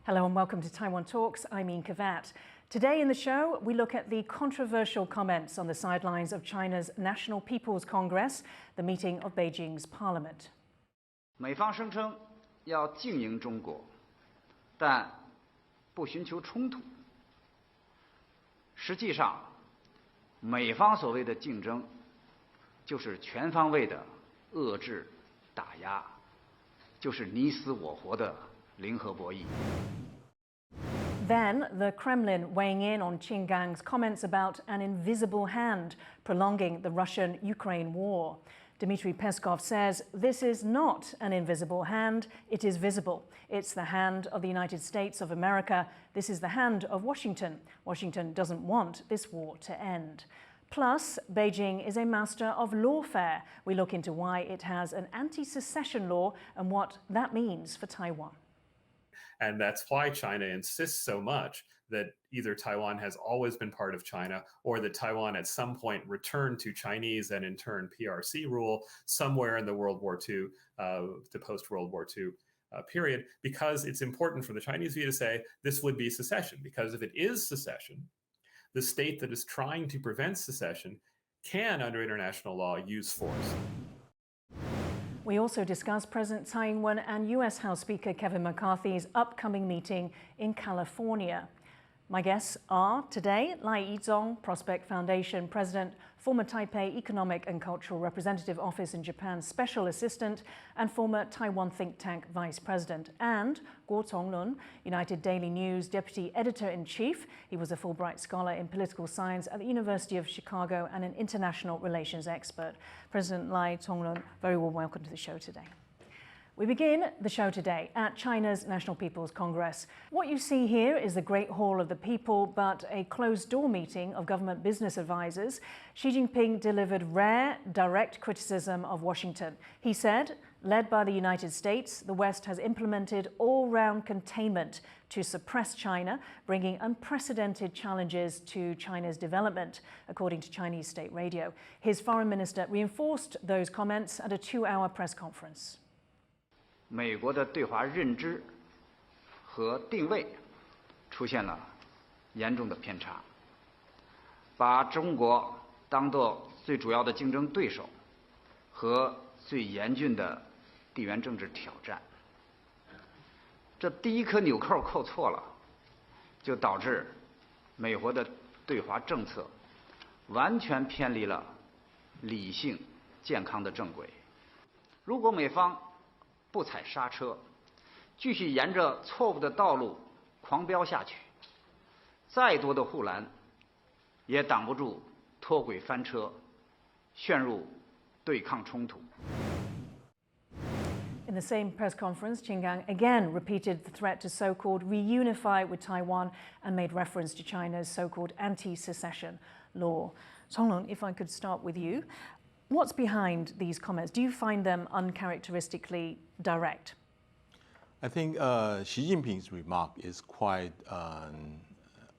Hello and welcome to Taiwan Talks. I'm Yin Khvat. Today in the show, we look at the controversial comments on the sidelines of China's National People's Congress, the meeting of Beijing's parliament. 美方声称要经营中国，但不寻求冲突。实际上，美方所谓的竞争，就是全方位的遏制、打压，就是你死我活的零和博弈。 Then, the Kremlin weighing in on Qin Gang's comments about an invisible hand prolonging the Russian-Ukraine war. Dmitry Peskov says this is not an invisible hand, it is visible. It's the hand of the United States of America. This is the hand of Washington. Washington doesn't want this war to end. Plus, Beijing is a master of lawfare. We look into why it has an anti-secession law and what that means for Taiwan. And that's why China insists so much that either Taiwan has always been part of China or that Taiwan at some point returned to Chinese and in turn PRC rule somewhere in the World War II, the post-World War II period, because it's important for the Chinese view to say this would be secession, because if it is secession, the state that is trying to prevent secession can, under international law, use force. We also discuss President Tsai-ing and US House Speaker Kevin McCarthy's upcoming meeting in California. My guests are today I-chung, Prospect Foundation President, former Taipei Economic and Cultural Representative Office in Japan Special Assistant, and former Taiwan ThinkTank Vice President, and Guo, United Daily News Deputy Editor-in-Chief. He was a Fulbright Scholar in Political Science at the University of Chicago and an international relations expert. President Lai Chonglun, very warm welcome to the show today. We begin the show today at China's National People's Congress. What you see here is the Great Hall of the People, but a closed-door meeting of government business advisors. Xi Jinping delivered rare, direct criticism of Washington. He said, led by the United States, the West has implemented all-round containment to suppress China, bringing unprecedented challenges to China's development, according to Chinese state radio. His foreign minister reinforced those comments at a 2-hour press conference. 美国的对华认知和定位出现了严重的偏差，把中国当作最主要的竞争对手和最严峻的地缘政治挑战。这第一颗纽扣扣错了，就导致美国的对华政策完全偏离了理性健康的正轨。如果美方 不踩刹车，继续沿着错误的道路狂飙下去，再多的护栏也挡不住脱轨翻车，陷入对抗冲突。 In the same press conference, Qin Gang again repeated the threat to so-called reunify with Taiwan and made reference to China's so-called anti-secession law. Chonglun, if I could start with you. What's behind these comments? Do you find them uncharacteristically direct? I think Xi Jinping's remark is quite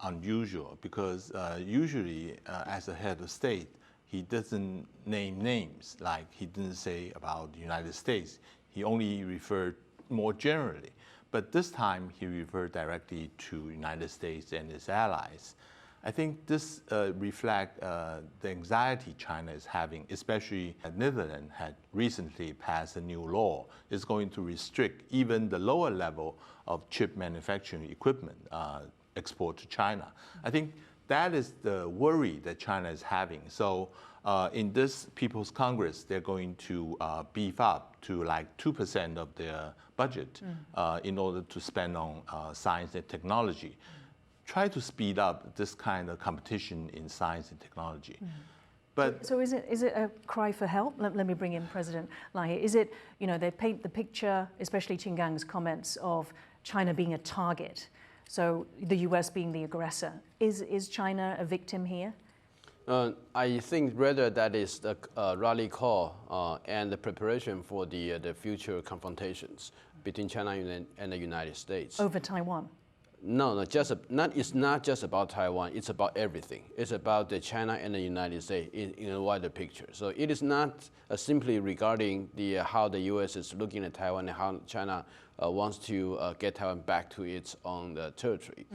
unusual because usually as a head of state, he doesn't name names like he didn't say about the United States. He only referred more generally. But this time he referred directly to the United States and its allies. I think this reflects the anxiety China is having, especially Netherlands had recently passed a new law. It's going to restrict even the lower level of chip manufacturing equipment export to China. I think that is the worry that China is having. So in this People's Congress, they're going to beef up to like 2% of their budget in order to spend on science and technology. Try to speed up this kind of competition in science and technology. But so is it a cry for help? Let me bring in President Lai. Is it, you know, they paint the picture, especially Qin Gang's comments, of China being a target, so the US being the aggressor. Is China a victim here? I think rather that is the rally call and the preparation for the future confrontations between China and the United States. Over Taiwan? No, it's not just about Taiwan. It's about everything. It's about China and the United States in a wider picture. So it is not simply regarding how the U.S. is looking at Taiwan and how China wants to get Taiwan back to its own territory.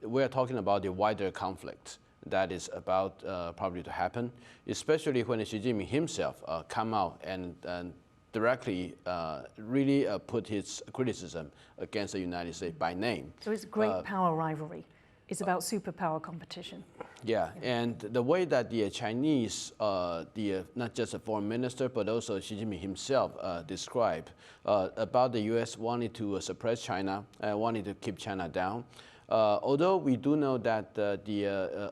We are talking about the wider conflict that is about probably to happen, especially when Xi Jinping himself come out and directly really put his criticism against the United States by name. So it's great power rivalry. It's about superpower competition. Yeah, and the way that the Chinese, not just the foreign minister, but also Xi Jinping himself described about the U.S. wanting to suppress China, wanting to keep China down. Although we do know that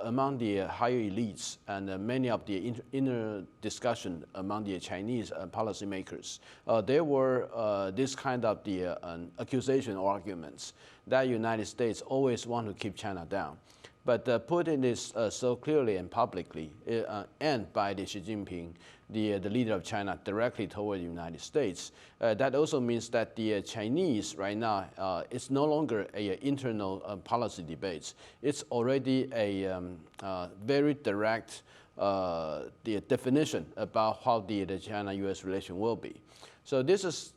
among the higher elites and many of the inner discussion among the Chinese policymakers, there were this kind of accusation or arguments that United States always want to keep China down. But putting this so clearly and publicly, and by Xi Jinping, the leader of China, directly toward the United States, that also means that the Chinese right now, it's no longer an internal policy debate. It's already a very direct the definition about how the China-U.S. relation will be. So this is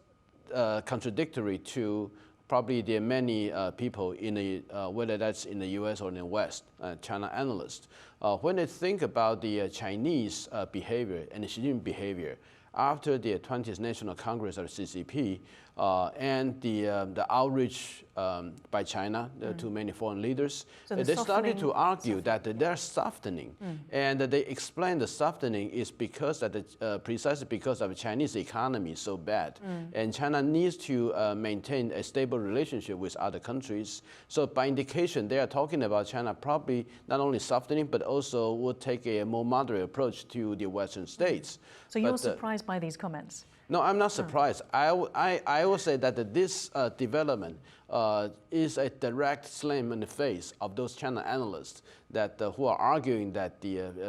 contradictory to probably the many people in the, whether that's in the U.S. or in the West, China analysts, when they think about the Chinese behavior and the Xi Jinping behavior after the 20th National Congress or CCP and the outreach by China to many foreign leaders, so they started to argue that they're softening, and they explained the softening is because that precisely because of the Chinese economy is so bad, and China needs to maintain a stable relationship with other countries. So by indication, they are talking about China probably not only softening, but also will take a more moderate approach to the Western states. So you're surprised by these comments? No, I'm not surprised. I will say that this development is a direct slam in the face of those China analysts that who are arguing that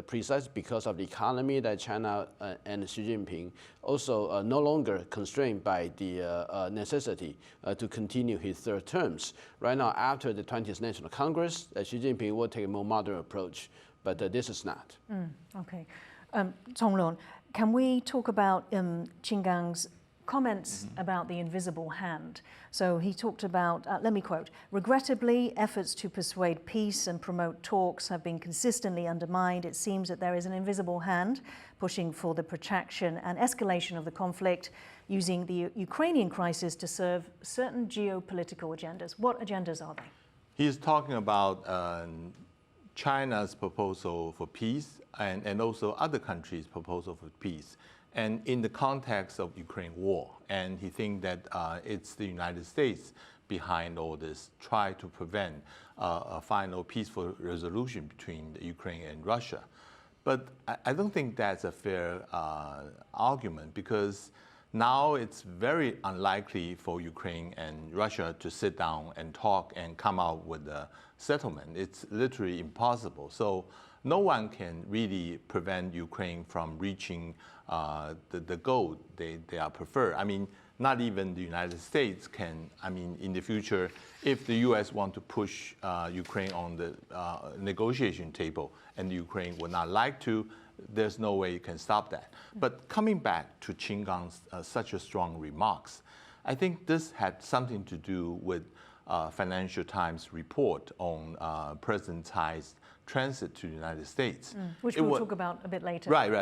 precisely because of the economy that China and Xi Jinping also no longer constrained by the necessity to continue his third terms. Right now, after the 20th National Congress, Xi Jinping will take a more moderate approach, but this is not. Okay. Tong Lun, can we talk about Qin Gang's comments about the invisible hand? So he talked about, let me quote, "Regrettably, efforts to persuade peace and promote talks have been consistently undermined. It seems that there is an invisible hand pushing for the protraction and escalation of the conflict, using the Ukrainian crisis to serve certain geopolitical agendas." What agendas are they? He's talking about China's proposal for peace and also other countries' proposal for peace, and in the context of Ukraine war. And he thinks that it's the United States behind all this, try to prevent a final peaceful resolution between Ukraine and Russia. But I don't think that's a fair argument, because now it's very unlikely for Ukraine and Russia to sit down and talk and come out with a settlement. It's literally impossible. So no one can really prevent Ukraine from reaching the goal they are prefer. I mean, not even the United States can. I mean, in the future, if the U.S. want to push Ukraine on the negotiation table and Ukraine would not like to, there's no way you can stop that. But coming back to Qin Gang's such a strong remarks, I think this had something to do with Financial Times report on President Tsai's transit to the United States. Which we'll talk about a bit later. Right.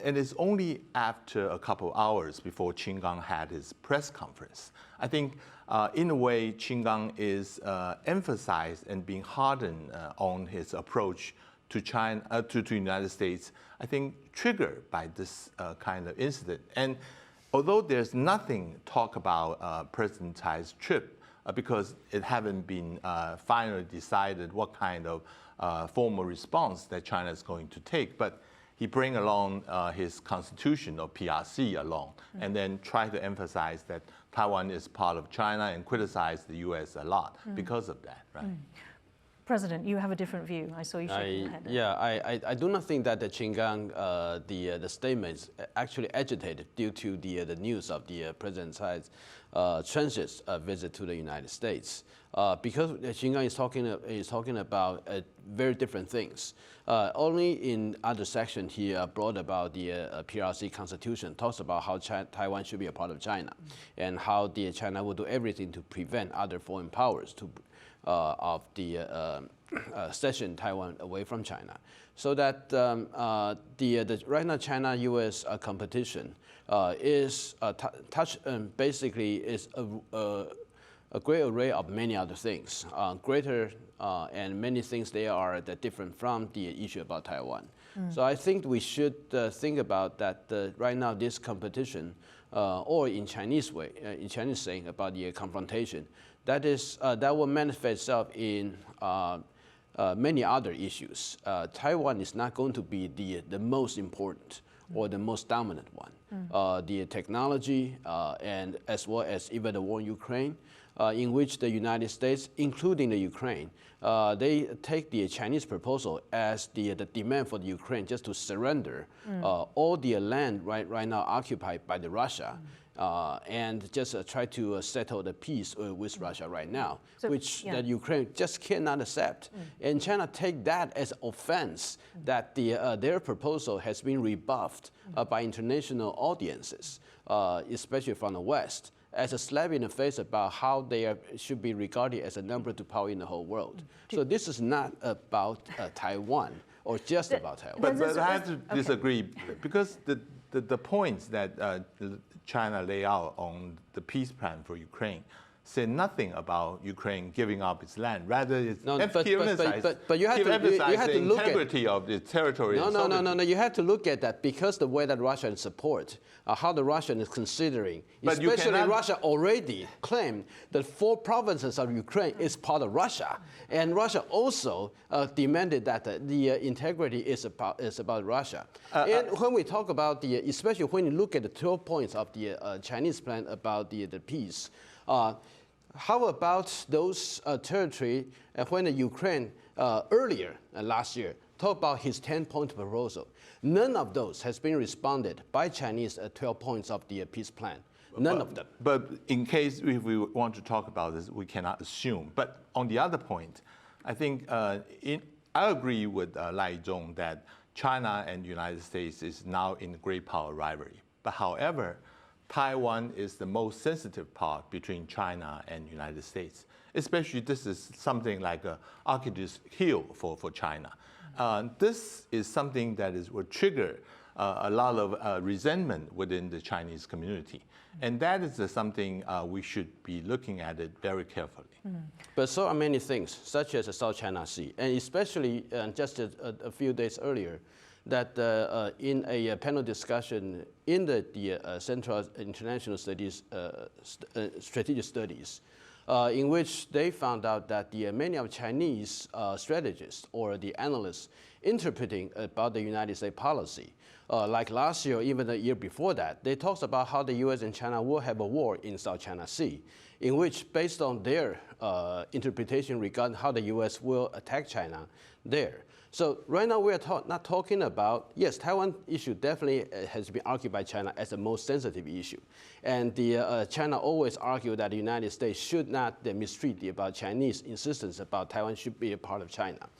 And it's only after a couple of hours before Qin Gang had his press conference. I think in a way, Qin Gang is emphasized and being hardened on his approach to China, to the United States, I think triggered by this kind of incident. And although there's nothing talk about President Tsai's trip, because it haven't been finally decided what kind of formal response that China is going to take, but he bring along his constitution or PRC along, and then try to emphasize that Taiwan is part of China and criticize the U.S. a lot because of that, right? President, you have a different view. I saw you shaking your head. Yeah, I do not think that the Qin Gang, the statements actually agitated due to the news of the President Tsai's transit visit to the United States. Because Qin Gang is talking about very different things. Only in other section he brought about the PRC constitution, talks about how Taiwan should be a part of China, and how China will do everything to prevent other foreign powers of the cession Taiwan away from China. So that right now China-U.S. competition is basically is a great array of many other things, greater and many things they are that different from the issue about Taiwan. So I think we should think about that right now this competition, or in Chinese way, in Chinese saying about the confrontation, that will manifest itself in many other issues. Taiwan is not going to be the most important or the most dominant one. The technology and as well as even the war in Ukraine, in which the United States, including the Ukraine, they take the Chinese proposal as the demand for the Ukraine just to surrender all the land right now occupied by the Russia. And just try to settle the peace with Russia right now, so, which that Ukraine just cannot accept. And China take that as offense that their proposal has been rebuffed by international audiences, especially from the West, as a slap in the face about how they should be regarded as a number 2 power in the whole world. So this is not about Taiwan or just about Taiwan. But I have to disagree, because the points that China lay out on the peace plan for Ukraine say nothing about Ukraine giving up its land. Rather, it's but you have to the look integrity of its territory. No. You have to look at that because the way that Russia support, how the Russian is considering, but especially Russia already claimed that 4 provinces of Ukraine is part of Russia, and Russia also demanded that the integrity is about Russia. And when we talk about especially when you look at the 12 points of the Chinese plan about the peace. How about those territory when the Ukraine earlier last year talked about his 10-point proposal? None of those has been responded by Chinese 12 points of the peace plan. None of them. But in case if we want to talk about this, we cannot assume. But on the other point, I think I agree with I-chung that China and the United States is now in great power rivalry. But however, Taiwan is the most sensitive part between China and United States. Especially this is something like an Achilles heel for China. This is something that will trigger a lot of resentment within the Chinese community. And that is something we should be looking at it very carefully. But so are many things, such as the South China Sea, and especially just a few days earlier, that in a panel discussion in the Central International Studies, Strategic Studies, in which they found out that many of Chinese strategists or the analysts interpreting about the United States policy, like last year, even the year before that, they talked about how the U.S. and China will have a war in South China Sea, in which, based on their interpretation regarding how the U.S. will attack China there. So right now we are not talking about, yes, Taiwan issue definitely has been argued by China as the most sensitive issue. And China always argued that the United States should not mistreat about Chinese insistence about Taiwan should be a part of China.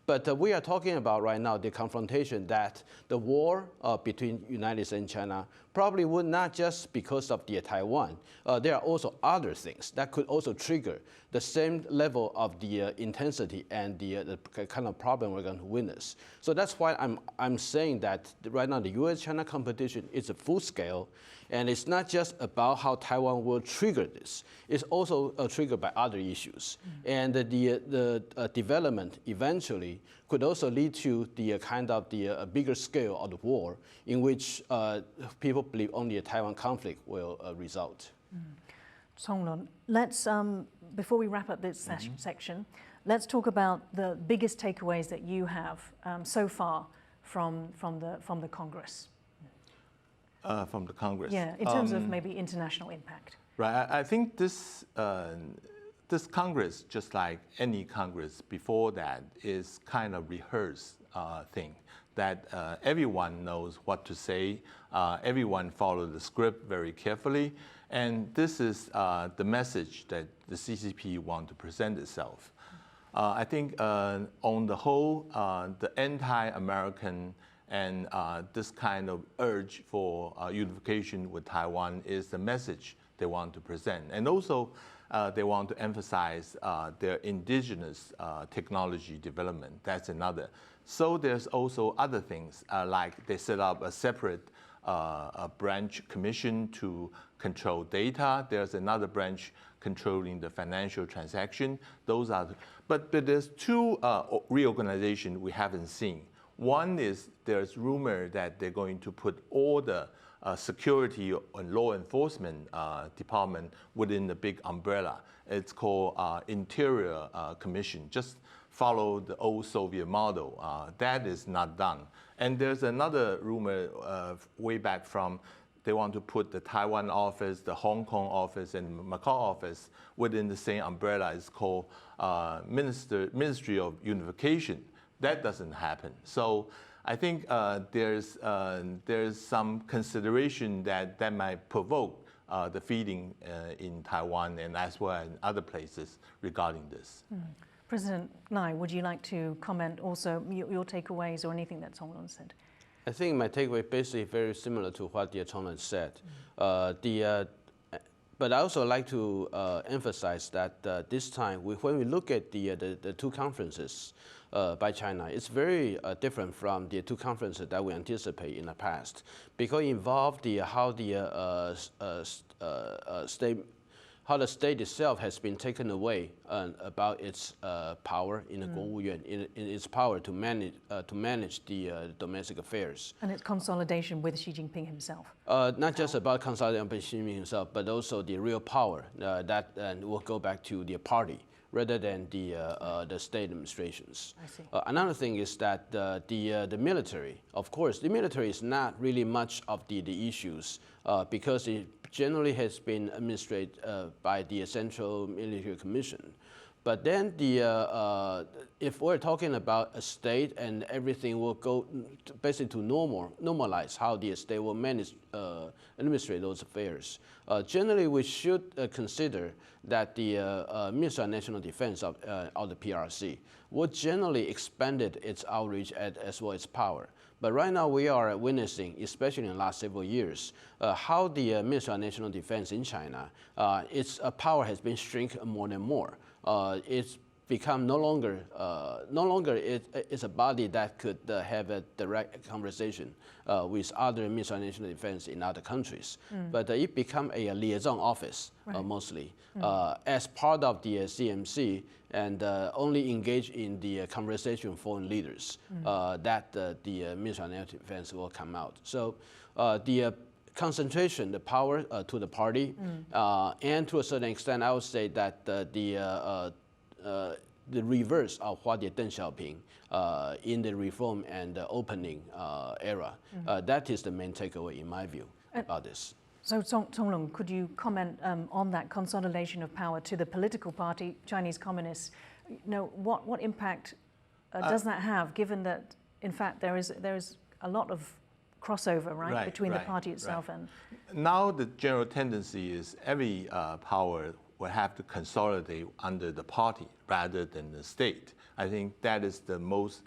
But we are talking about right now the confrontation that the war between United States and China probably would not just because of the Taiwan. There are also other things that could also trigger the same level of the intensity and the kind of problem we're going to witness. So that's why I'm saying that right now the U.S.-China competition is a full scale, and it's not just about how Taiwan will trigger this. It's also triggered by other issues. And the development eventually could also lead to the kind of the bigger scale of the war in which people believe only a Taiwan conflict will result. Songlun, let's, before we wrap up this section, let's talk about the biggest takeaways that you have so far from the Congress. From the Congress? Yeah, in terms of maybe international impact. Right, I think this Congress, just like any Congress before that, is kind of rehearsed thing. that everyone knows what to say. Everyone follows the script very carefully. And this is the message that the CCP want to present itself. I think on the whole, the anti-American and this kind of urge for unification with Taiwan is the message they want to present. And also, they want to emphasize their indigenous technology development. That's another. So there's also other things, like they set up a separate branch commission to control data. There's another branch controlling the financial transaction. Those are, but there's two reorganizations we haven't seen. One is there's rumor that they're going to put all the security and law enforcement department within the big umbrella. It's called Interior Commission. Just follow the old Soviet model. That is not done. And there's another rumor way back from they want to put the Taiwan office, the Hong Kong office, and Macau office within the same umbrella. It's called Ministry of Unification. That doesn't happen. So I think there's some consideration that might provoke the feeling in Taiwan and as well in other places regarding this. President Lai, would you like to comment also your takeaways or anything that Tong Lun said? I think my takeaway basically very similar to what Tong Lun said. But I also like to emphasize that this time, when we look at the two conferences by China, it's very different from the two conferences that we anticipate in the past, because it involved how the state itself has been taken away about its power in the Guoyuan, in its power to manage the domestic affairs. And its consolidation with Xi Jinping himself. Not just about consolidating with Xi Jinping himself, but also the real power that will go back to the party rather than the state administrations. I see. Another thing is that the military, of course, the military is not really much of the issues because it generally has been administered by the Central Military Commission. But then if we're talking about a state and everything will go basically to normalize how the state will manage, administrate those affairs. Generally, we should consider that the Ministry of National Defense of the PRC would generally expanded its outreach as well as power. But right now we are witnessing, especially in the last several years, how the Ministry of National Defense in China, its power has been shrink more and more. It's become no longer it's a body that could have a direct conversation with other Ministry of National Defense in other countries. But it become a liaison office mostly as part of the CMC and only engage in the conversation with foreign leaders that the Ministry of National Defense will come out. So the concentration, the power to the party, and to a certain extent, I would say that the reverse of what the Deng Xiaoping in the reform and the opening era. That is the main takeaway, in my view, about this. So, Tong Lun, could you comment on that consolidation of power to the political party, Chinese Communists? You know, what impact does that have, given that, in fact, there is a lot of crossover, right, between the party itself and... Now the general tendency is every power will have to consolidate under the party rather than the state. I think that is the most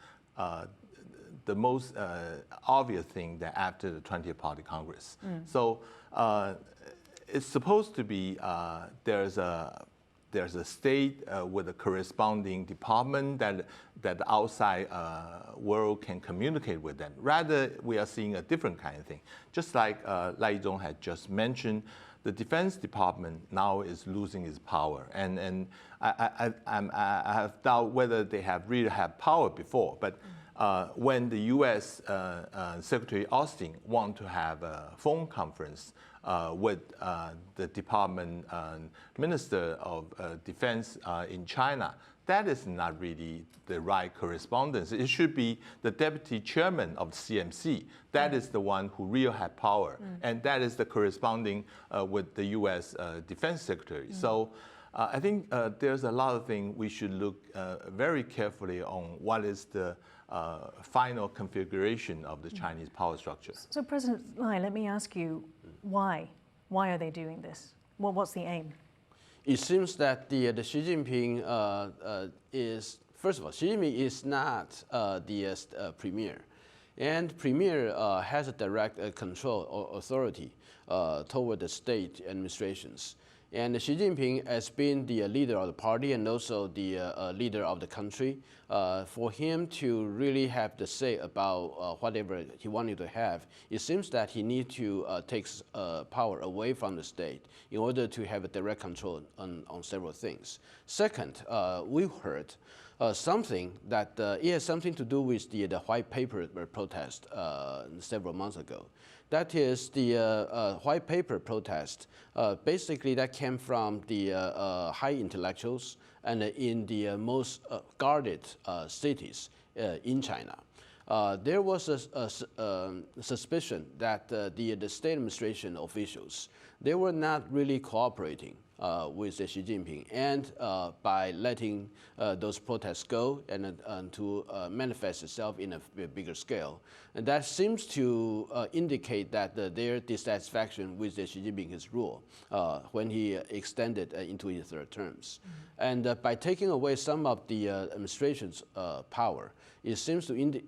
obvious thing that after the 20th Party Congress. So it's supposed to be there's a state with a corresponding department that the outside world can communicate with them. Rather, we are seeing a different kind of thing. Just like I-chung had just mentioned, the Defense Department now is losing its power, and I have doubt whether they have really had power before. But when the U.S. Secretary Austin want to have a phone conference with the Department Minister of Defense in China, that is not really the right correspondence. It should be the deputy chairman of the CMC. That is the one who really had power, and that is the corresponding with the U.S. Defense Secretary. So I think there's a lot of things we should look very carefully on what is the final configuration of the Chinese power structure. So President Lai, let me ask you, why? Why are they doing this? Well, what's the aim? It seems that the Xi Jinping is, first of all, Xi Jinping is not the premier. And premier has a direct control or authority toward the state administrations. And Xi Jinping has been the leader of the party and also the leader of the country. For him to really have the say about whatever he wanted to have, it seems that he needs to take power away from the state in order to have a direct control on several things. Second, we heard something that it has something to do with the white paper protest several months ago. That is the white paper protest. Basically, that came from the high intellectuals and in the most guarded cities in China. There was a suspicion that the state administration officials, they were not really cooperating with Xi Jinping, and by letting those protests go and to manifest itself in a bigger scale. And that seems to indicate that their dissatisfaction with Xi Jinping's rule when he extended into his third terms. Mm-hmm. And by taking away some of the administration's power, it seems to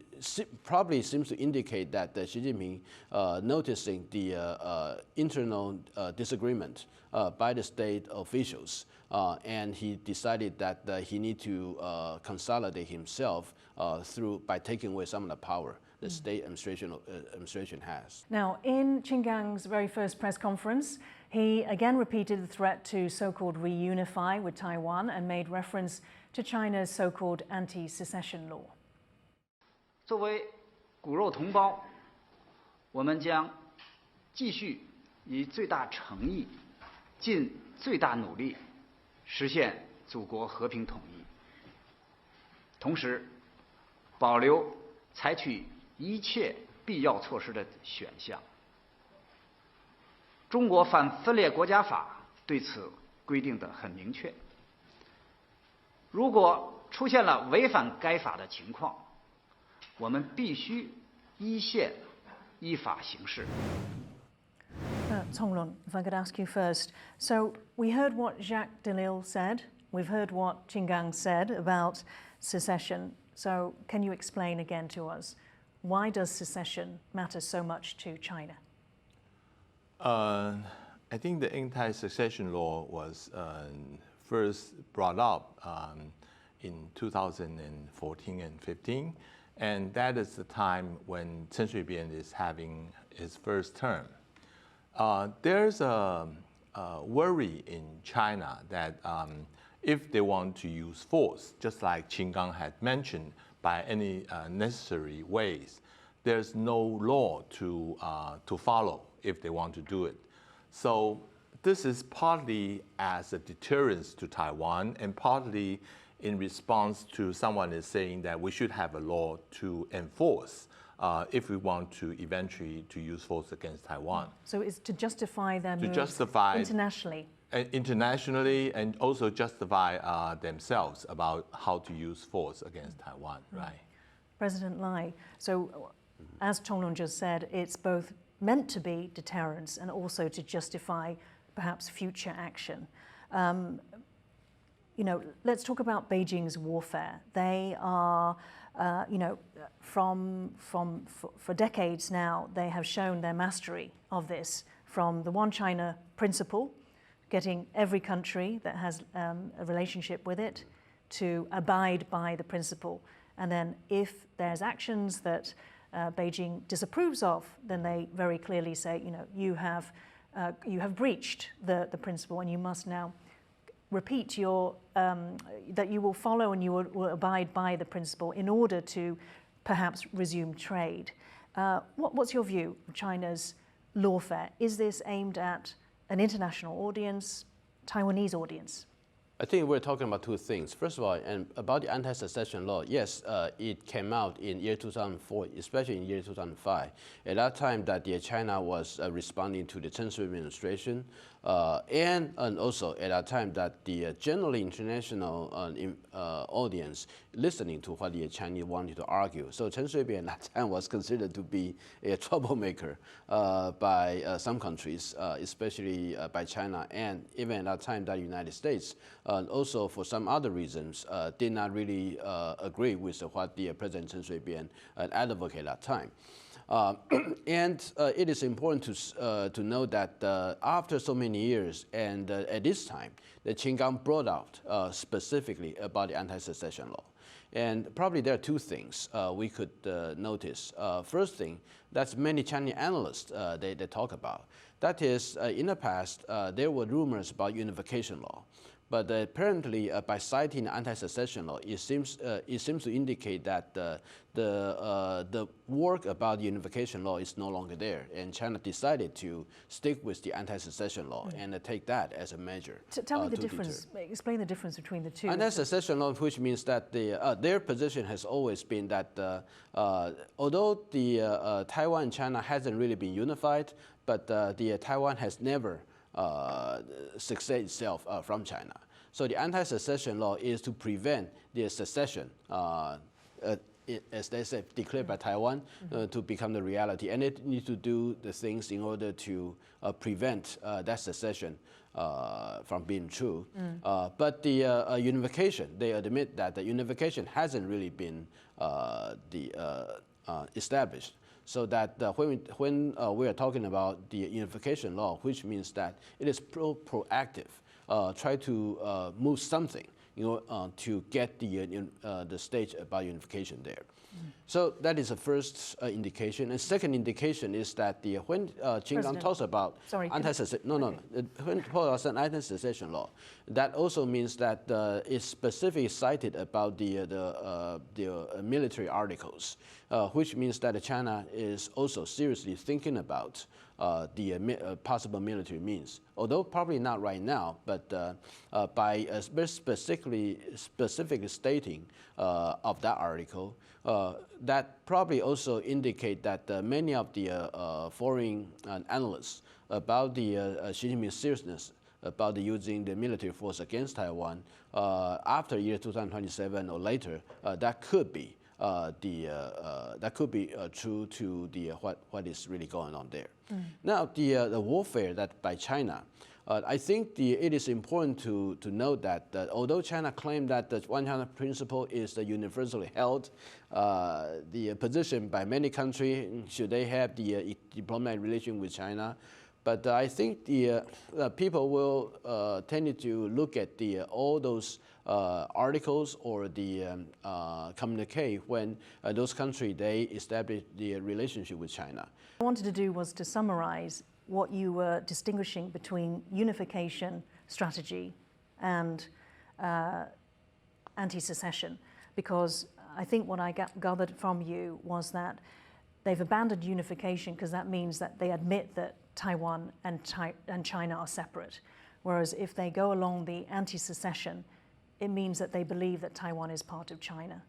probably seems to indicate that Xi Jinping noticing the internal disagreement by the state officials, and he decided that he need to consolidate himself by taking away some of the power the state administration has. Now, in Qin Gang's very first press conference, he again repeated the threat to so-called reunify with Taiwan and made reference to China's so-called anti-secession law. 作为骨肉同胞，我们将继续以最大诚意、尽最大努力实现祖国和平统一，同时保留采取一切必要措施的选项。中国反分裂国家法对此规定得很明确。如果出现了违反该法的情况，我们必须依宪依法行事。Tonglun, if I could ask you first. So we heard what Jacques Delisle said. We've heard what Qin Gang said about secession. So can you explain again to us, why does secession matter so much to China? I think the anti-secession law was first brought up in 2014 and 15. And that is the time when Chen Shui-bian is having his first term. There's a worry in China that if they want to use force, just like Qin Gang had mentioned, by any necessary ways, there's no law to follow if they want to do it. So this is partly as a deterrence to Taiwan and partly in response to someone is saying that we should have a law to enforce if we want to eventually to use force against Taiwan. So it's to justify their moves justify internationally. Internationally, and also justify themselves about how to use force against Taiwan, right? President Lai, so as Tonglun just said, it's both meant to be deterrence and also to justify perhaps future action. You know, let's talk about Beijing's warfare. They are, you know, for decades now, they have shown their mastery of this, from the One China principle, getting every country that has a relationship with it to abide by the principle. And then if there's actions that Beijing disapproves of, then they very clearly say, you know, you have breached the principle and you must now repeat your, that you will follow and you will abide by the principle in order to perhaps resume trade. What's your view of China's lawfare? Is this aimed at an international audience, Taiwanese audience? I think we're talking about two things. First of all, and about the anti-secession law, yes, it came out in year 2004, especially in year 2005. At that time, that China was responding to the Chen Shui administration. And also at that time that the generally international audience listening to what the Chinese wanted to argue. So Chen Shui-bian at that time was considered to be a troublemaker by some countries, especially by China, and even at that time that United States, also for some other reasons, did not really agree with what the President Chen Shui-bian advocated at that time. And it is important to know that after so many years, and at this time, the Qin Gang brought out specifically about the anti-secession law. And probably there are two things we could notice. First thing, that's many Chinese analysts they talk about. That is, in the past, there were rumors about unification law. But apparently, by citing anti-secession law, it seems to indicate that the work about unification law is no longer there, and China decided to stick with the anti-secession law and take that as a measure. Tell me the difference. Explain the difference between the two. Anti-secession law, which means that their position has always been that although the Taiwan and China hasn't really been unified, but the Taiwan has never succeed itself from China. So the anti-secession law is to prevent the secession, as they say, declared by Taiwan to become the reality. And it needs to do the things in order to prevent that secession from being true. But the unification, they admit that the unification hasn't really been established. So that when we are talking about the unification law, which means that it is proactive, try to move something, to get the stage about unification there. So that is the first indication. And second indication is that when Qin Gang talks about anti-secession, when talks about anti-secession law, that also means that it's specifically cited about the military articles, which means that China is also seriously thinking about the possible military means. Although probably not right now, but by very specifically stating of that article, that probably also indicate that many of the foreign analysts about the Xi Jinping's seriousness about using the military force against Taiwan after year 2027 or later, that could be true to what is really going on there. Now the warfare that by China, I think it is important to note that although China claimed that the One China principle is universally held, the position by many countries, should they have the diplomatic relation with China, but I think the people will tend to look at all those articles or the communique when those countries they establish the relationship with China. What I wanted to do was to summarize what you were distinguishing between unification strategy and anti-secession, because I think what I gathered from you was that they've abandoned unification because that means that they admit that Taiwan and China are separate, whereas if they go along the anti-secession, it means that they believe that Taiwan is part of China.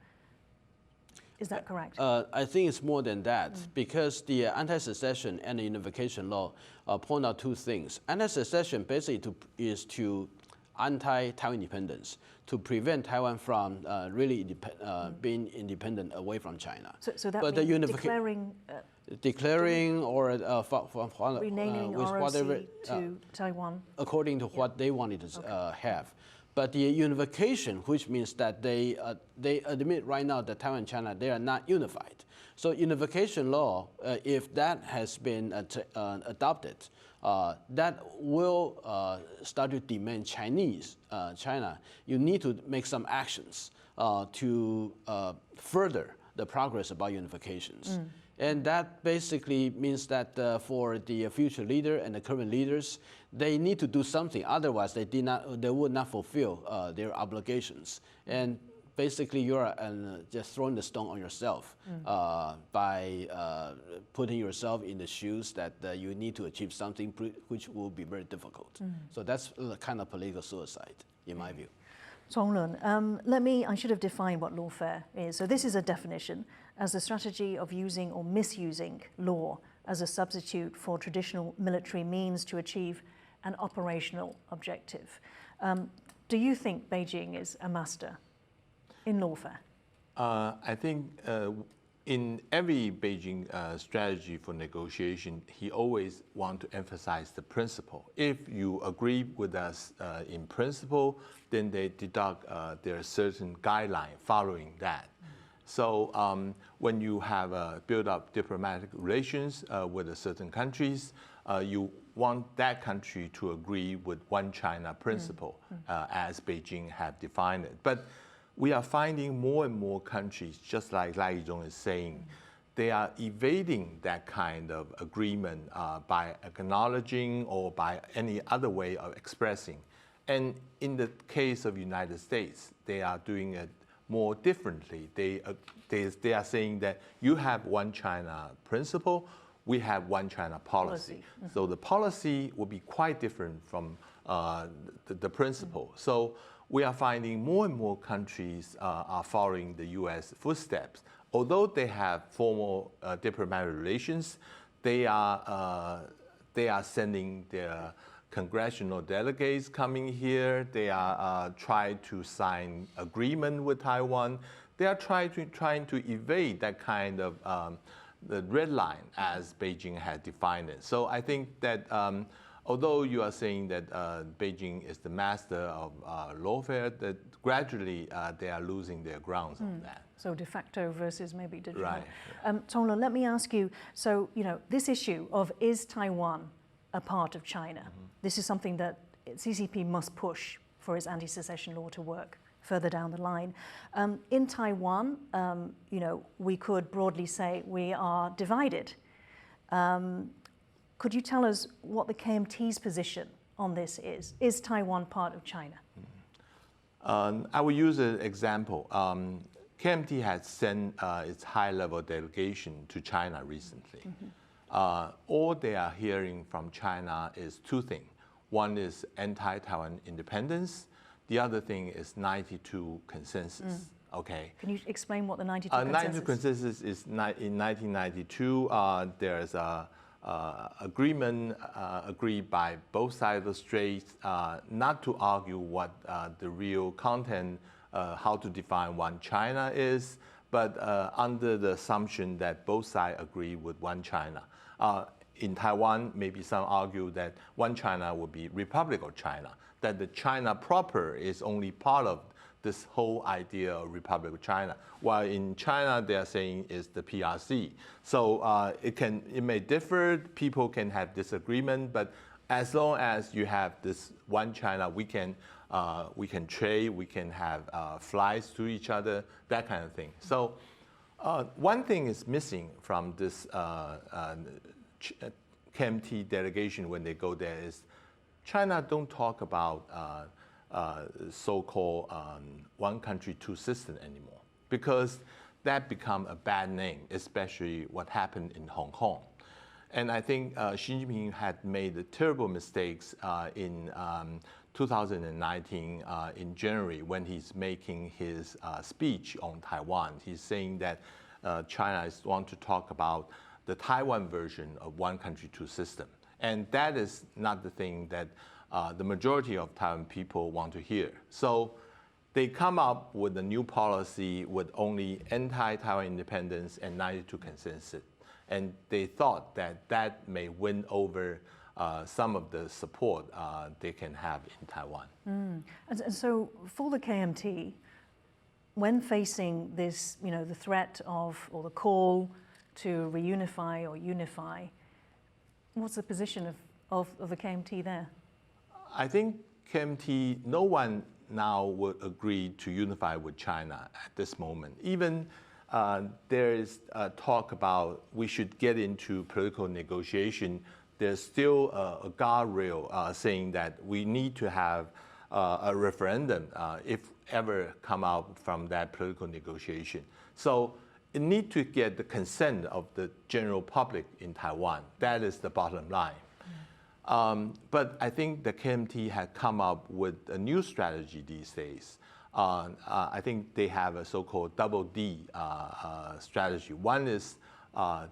Is that correct? I think it's more than that, because the anti-secession and the unification law point out two things. Anti-secession basically is to anti-Taiwan independence, to prevent Taiwan from really being independent away from China. So that means declaring or renaming with ROC whatever to Taiwan, according to what they wanted to have. But the unification, which means that they admit right now that Taiwan and China, they are not unified. So unification law, if that has been adopted, that will start to demand China, you need to make some actions to further the progress about unifications. And that basically means that for the future leader and the current leaders, they need to do something. Otherwise, they would not fulfill their obligations. And basically, you're just throwing the stone on yourself by putting yourself in the shoes that you need to achieve something which will be very difficult. So that's a kind of political suicide, in my view. Zonglun, I should have defined what lawfare is. So this is a definition as a strategy of using or misusing law as a substitute for traditional military means to achieve an operational objective. Do you think Beijing is a master in lawfare? I think in every Beijing strategy for negotiation, he always wants to emphasize the principle. If you agree with us in principle, then they deduct there are certain guidelines following that. So when you have built up diplomatic relations with certain countries, you want that country to agree with one China principle as Beijing have defined it. But we are finding more and more countries, just like I-chung is saying, they are evading that kind of agreement by acknowledging or by any other way of expressing. And in the case of United States, they are doing it more differently. They are saying that you have one China principle, we have one China policy. So the policy will be quite different from the principle. So we are finding more and more countries are following the U.S. footsteps. Although they have formal diplomatic relations, they are sending their congressional delegates coming here. They are trying to sign agreement with Taiwan. They are trying to evade that kind of the red line as Beijing had defined it. So I think that although you are saying that Beijing is the master of lawfare, that gradually they are losing their grounds on that. So de facto versus maybe de jure. Right. Tonglo, let me ask you, so this issue of is Taiwan a part of China? This is something that CCP must push for its anti-secession law to work further down the line. In Taiwan, we could broadly say we are divided. Could you tell us what the KMT's position on this is? Is Taiwan part of China? I will use an example. KMT has sent its high-level delegation to China recently. All they are hearing from China is two things. One is anti-Taiwan independence. The other thing is 92 consensus. Okay. Can you explain what the 92 consensus is? 92 consensus is in 1992. There's a agreement agreed by both sides of the strait not to argue what the real content, how to define one China is, but under the assumption that both sides agree with one China. In Taiwan, maybe some argue that one China would be Republic of China, that the China proper is only part of this whole idea of Republic of China, while in China they are saying is the PRC. So it may differ, people can have disagreement, but as long as you have this one China, we can trade, we can have flights to each other, that kind of thing. So one thing is missing from this KMT delegation when they go there is China don't talk about so-called one country, two systems anymore, because that become a bad name, especially what happened in Hong Kong. And I think Xi Jinping had made terrible mistakes in 2019 in January when he's making his speech on Taiwan. He's saying that China wants to talk about the Taiwan version of one country, two system. And that is not the thing that the majority of Taiwan people want to hear. So they come up with a new policy with only anti-Taiwan independence and 92 consensus. And they thought that that may win over some of the support they can have in Taiwan. And so for the KMT, when facing this, the threat of, or the call to reunify or unify, what's the position of the KMT there? I think KMT, no one now would agree to unify with China at this moment. Even there is talk about we should get into political negotiation. There's still a guardrail saying that we need to have a referendum if ever come out from that political negotiation. So it needs to get the consent of the general public in Taiwan. That is the bottom line. But I think the KMT had come up with a new strategy these days. I think they have a so-called double D strategy. One is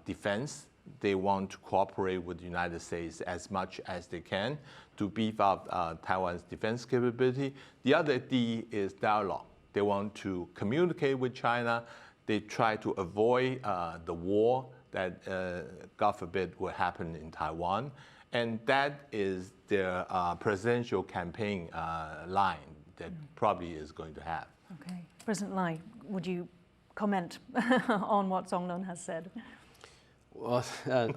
defense, they want to cooperate with the United States as much as they can to beef up Taiwan's defense capability. The other D is dialogue. They want to communicate with China. They try to avoid the war that, God forbid, will happen in Taiwan. And that is their presidential campaign line that probably is going to have. Okay. President Lai, would you comment on what Zonglun has said? Well,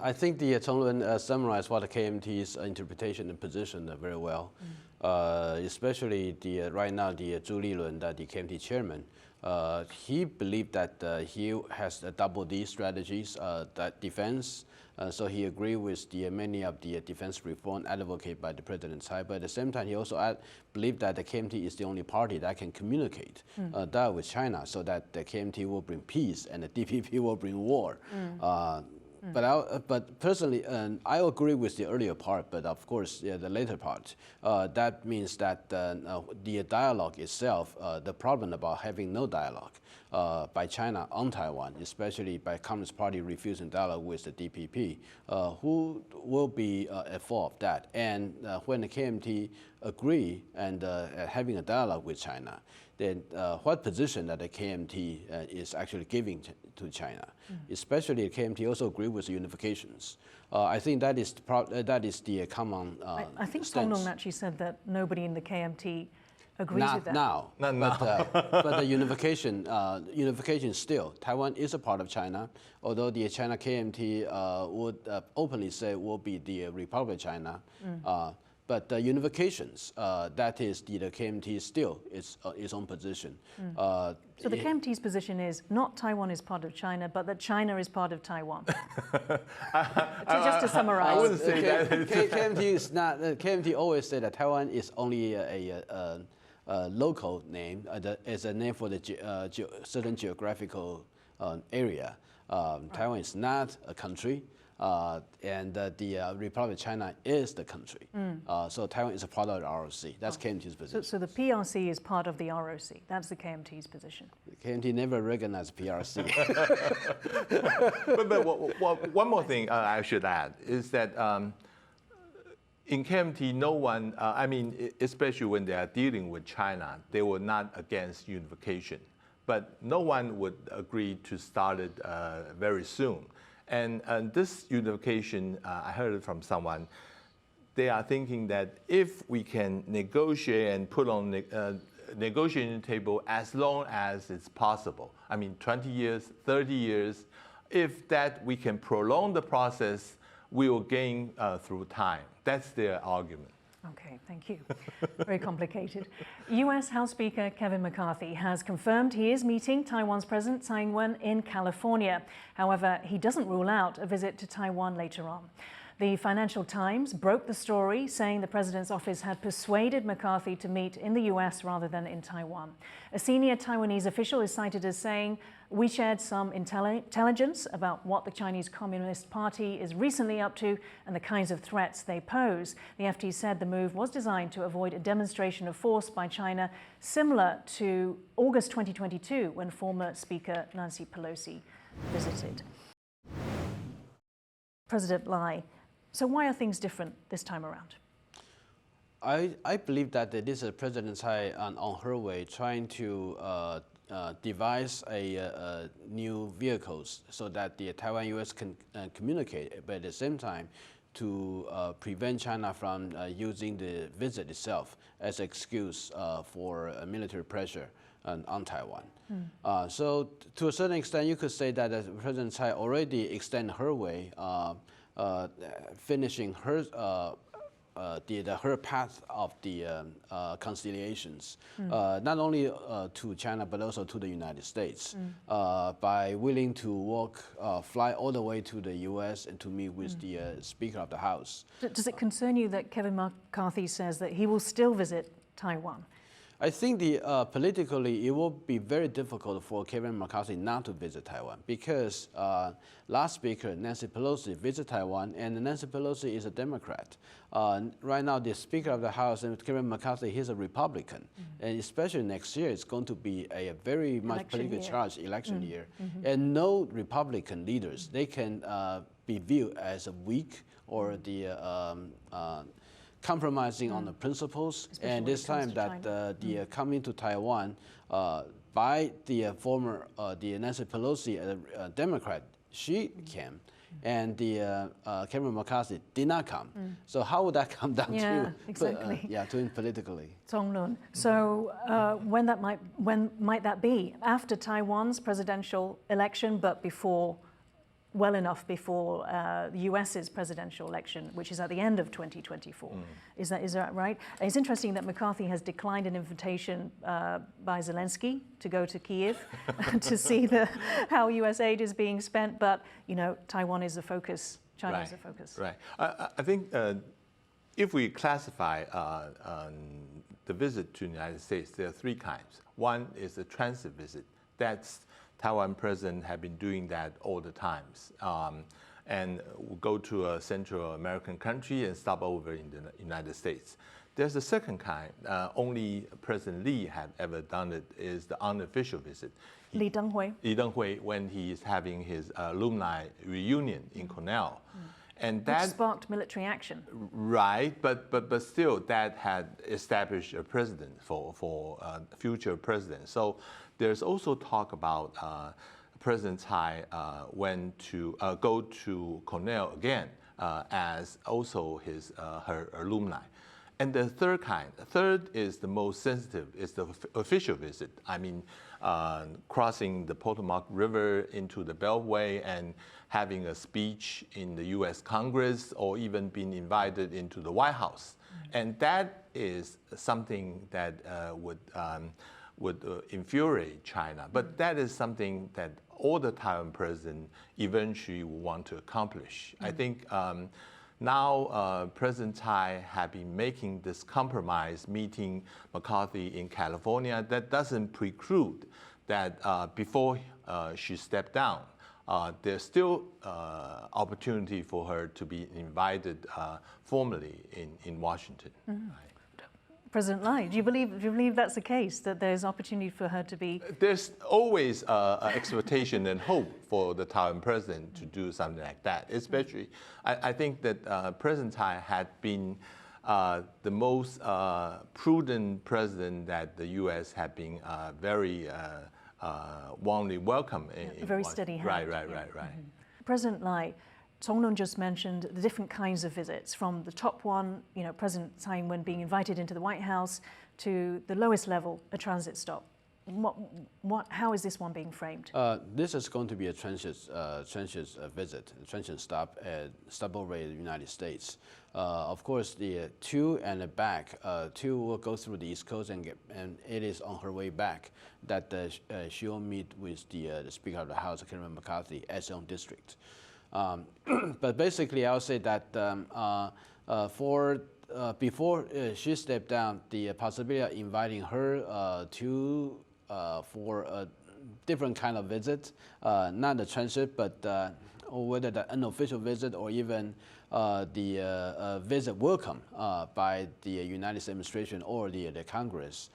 I think the Zonglun summarized what the KMT's interpretation and position very well, especially right now the Zhu Lilun, the KMT chairman. He believed that he has a double D strategies, that defense. So he agreed with many of the defense reform advocated by the President Tsai, but at the same time he also believed that the KMT is the only party that can communicate that with China, so that the KMT will bring peace and the DPP will bring war. But personally, I agree with the earlier part, but of course, the later part. That means that the dialogue itself, the problem about having no dialogue by China on Taiwan, especially by Communist Party refusing dialogue with the DPP, who will be at fault of that? And when the KMT agree and having a dialogue with China, then what position that the KMT is actually giving to China? Especially the KMT also agree with the unifications. I think that is the common I think stance. Zonglun actually said that nobody in the KMT agrees with that. Not now. But the unification still. Taiwan is a part of China, although the China KMT would openly say will be the Republic of China. But the unifications, that is the KMT still its own position. So the KMT's position is not Taiwan is part of China, but that China is part of Taiwan. Just to summarize. I wouldn't say that. KMT is not. KMT always say that Taiwan is only a local name, as a name for the certain geographical area. Taiwan is not a country. And the Republic of China is the country. So Taiwan is a part of the ROC. That's KMT's position. So the PRC is part of the ROC. That's the KMT's position. KMT never recognized PRC. but one more thing I should add is that in KMT, no one, especially when they are dealing with China, they were not against unification. But no one would agree to start it very soon. And this unification, I heard it from someone, they are thinking that if we can negotiate and put on negotiation table as long as it's possible, 20 years, 30 years, if that we can prolong the process, we will gain through time. That's their argument. Okay, thank you. Very complicated. U.S. House Speaker Kevin McCarthy has confirmed he is meeting Taiwan's President Tsai-ing in California. However, he doesn't rule out a visit to Taiwan later on. The Financial Times broke the story, saying the president's office had persuaded McCarthy to meet in the U.S. rather than in Taiwan. A senior Taiwanese official is cited as saying, "We shared some intelligence about what the Chinese Communist Party is recently up to and the kinds of threats they pose." The FT said the move was designed to avoid a demonstration of force by China, similar to August 2022, when former Speaker Nancy Pelosi visited. President Lai, so why are things different this time around? I believe that this is President Tsai on her way trying to devise a new vehicles so that the Taiwan-U.S. can communicate, but at the same time to prevent China from using the visit itself as an excuse for military pressure on Taiwan. So to a certain extent, you could say that President Tsai already extended her way, finishing her her path of the conciliations, not only to China but also to the United States, by willing to fly all the way to the U.S. and to meet with the Speaker of the House. Does it concern you that Kevin McCarthy says that he will still visit Taiwan? I think politically it will be very difficult for Kevin McCarthy not to visit Taiwan because last speaker, Nancy Pelosi, visited Taiwan, and Nancy Pelosi is a Democrat. Right now, the Speaker of the House, Kevin McCarthy, he's a Republican. And especially next year, it's going to be a very much politically charged election year. And no Republican leaders, they can be viewed as weak or compromising on the principles, especially and this time that coming to Taiwan by the former Nancy Pelosi, a Democrat, she came, and Kevin McCarthy did not come. So how would that come down to? Exactly. To him politically. Tonglun. So when might that be? After Taiwan's presidential election, but well enough before the US's presidential election, which is at the end of 2024. Is that right? It's interesting that McCarthy has declined an invitation by Zelensky to go to Kyiv to see how US aid is being spent, but Taiwan is the focus, China is the focus. Right. I think if we classify the visit to the United States, there are three kinds. One is a transit visit. That's Taiwan president have been doing that all the times, and will go to a Central American country and stop over in the United States. There's a second kind. Only President Lee had ever done it. Is the unofficial visit. Lee Teng-hui, when he is having his alumni reunion in Cornell, and that which sparked military action. Right, but still that had established a precedent for future presidents. So there's also talk about President Tsai went to go to Cornell again as also her alumni. And the third is the most sensitive, is the official visit. I mean, crossing the Potomac River into the Beltway and having a speech in the U.S. Congress, or even being invited into the White House. And that is something that would infuriate China. But that is something that all the Taiwan presidents eventually will want to accomplish. I think now President Tsai has been making this compromise, meeting McCarthy in California. That doesn't preclude that before she stepped down, there's still opportunity for her to be invited formally in Washington. Right? President Lai, do you believe that's the case, that there's opportunity for her to be? There's always expectation and hope for the Taiwan president to do something like that. Especially, I think that President Tsai had been the most prudent president that the U.S. had been very warmly welcomed. A very steady hand. Right. President Lai, Tonglun just mentioned the different kinds of visits, from the top one, President Tsai-ing being invited into the White House, to the lowest level, a transit stop. How is this one being framed? This is going to be a transit visit, a transit stop over in the United States. Of course, the two and the back, two will go through the East Coast, and it is on her way back that she will meet with the Speaker of the House, Kevin McCarthy, at his own district. But basically, I'll say that before she stepped down, the possibility of inviting her for a different kind of visit, not the transit, but whether the unofficial visit or even the visit welcome by the United States administration or the Congress.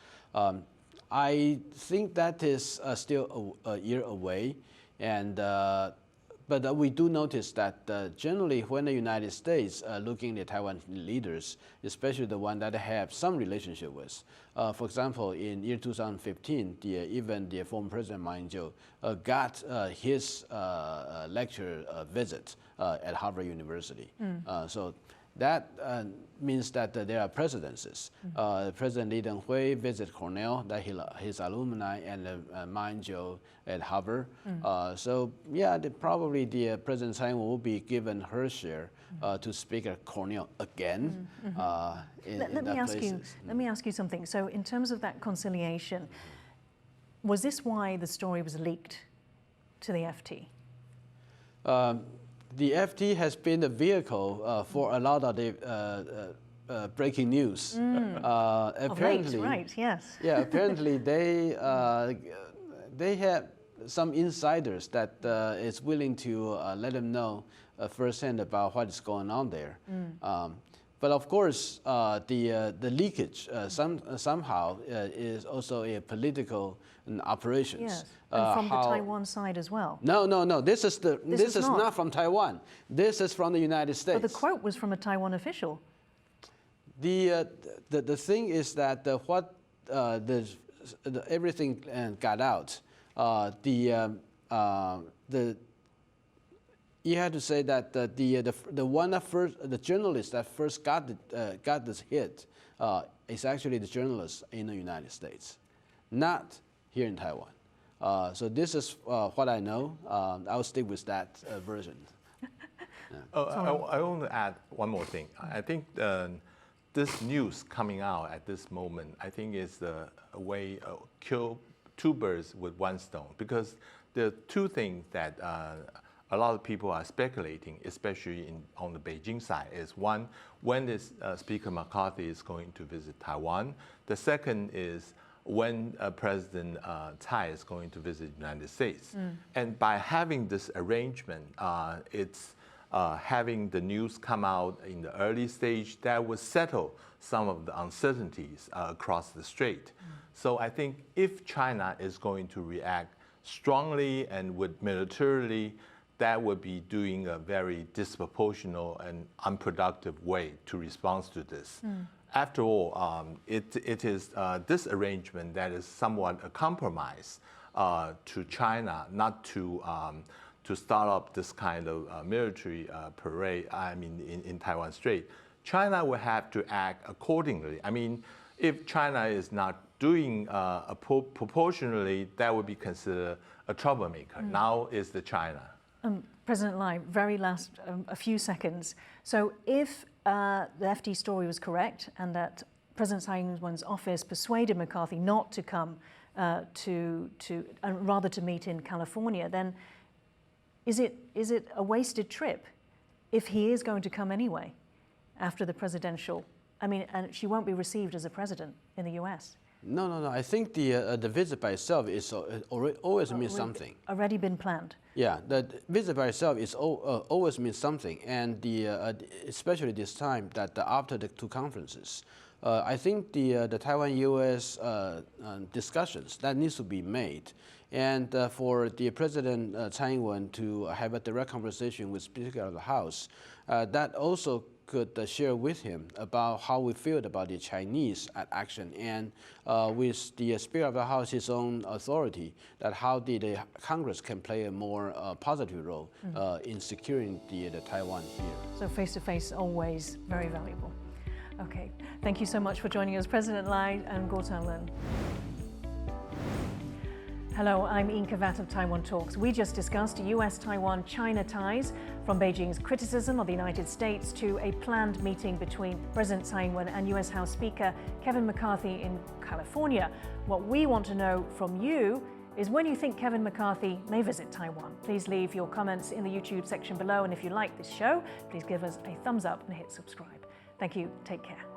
I think that is still a year away, and but we do notice that generally when the United States looking at Taiwan leaders, especially the one that have some relationship with, for example, in year 2015, even the former President Ma Ying-jeou got his lecture visit at Harvard University. So that means that there are precedences. President Lee Teng-hui visited Cornell, that his alumni, and Ma Ying-jeou at Harvard. So yeah, probably the President Tsai-ing will be given her share to speak at Cornell again. Let me ask you something. So in terms of that conciliation, was this why the story was leaked to the FT? The FT has been the vehicle for a lot of the breaking news. Apparently, of late, right? Yes. Yeah, apparently they have some insiders that is willing to let them know firsthand about what is going on there. But of course, the leakage somehow is also a political operations. Yes, and from the Taiwan side as well. No. This is not. not from Taiwan. This is from the United States. But the quote was from a Taiwan official. The thing is that everything got out. You had to say that the journalist that first got this hit is actually the journalist in the United States, not here in Taiwan. So this is what I know. I'll stick with that version. I want to add one more thing. I think this news coming out at this moment, I think is a way to kill two birds with one stone, because there are two things that a lot of people are speculating, especially on the Beijing side, is one, when is Speaker McCarthy is going to visit Taiwan. The second is when President Tsai is going to visit the United States. And by having this arrangement, it's having the news come out in the early stage that would settle some of the uncertainties across the strait. So I think if China is going to react strongly and militarily, that would be doing a very disproportionate and unproductive way to respond to this. After all, it is this arrangement that is somewhat a compromise to China not to start up this kind of military parade, in Taiwan Strait. China will have to act accordingly. I mean, if China is not doing proportionally, that would be considered a troublemaker. Now is the China. President Lai, very last, a few seconds. So if the FT story was correct and that President Tsai-ing's office persuaded McCarthy not to come rather to meet in California, then is it a wasted trip if he is going to come anyway after the presidential? I mean, and she won't be received as a president in the U.S. No. I think the visit by itself is always means something. Already been planned. Yeah, the visit by itself is always means something, and especially this time that after the two conferences, I think the Taiwan-U.S. discussions that needs to be made, and for the President Tsai-ing to have a direct conversation with Speaker of the House, that also could share with him about how we feel about the Chinese action, and with the Speaker of the House, his own authority, that how the Congress can play a more positive role in securing the Taiwan here. So face-to-face always very valuable. Okay, thank you so much for joining us, President Lai and Guo Lin. Hello, I'm Yin Khvat of Taiwan Talks. We just discussed US-Taiwan-China ties, from Beijing's criticism of the United States to a planned meeting between President Tsai-ing and US House Speaker Kevin McCarthy in California. What we want to know from you is when you think Kevin McCarthy may visit Taiwan. Please leave your comments in the YouTube section below, and if you like this show, please give us a thumbs up and hit subscribe. Thank you. Take care.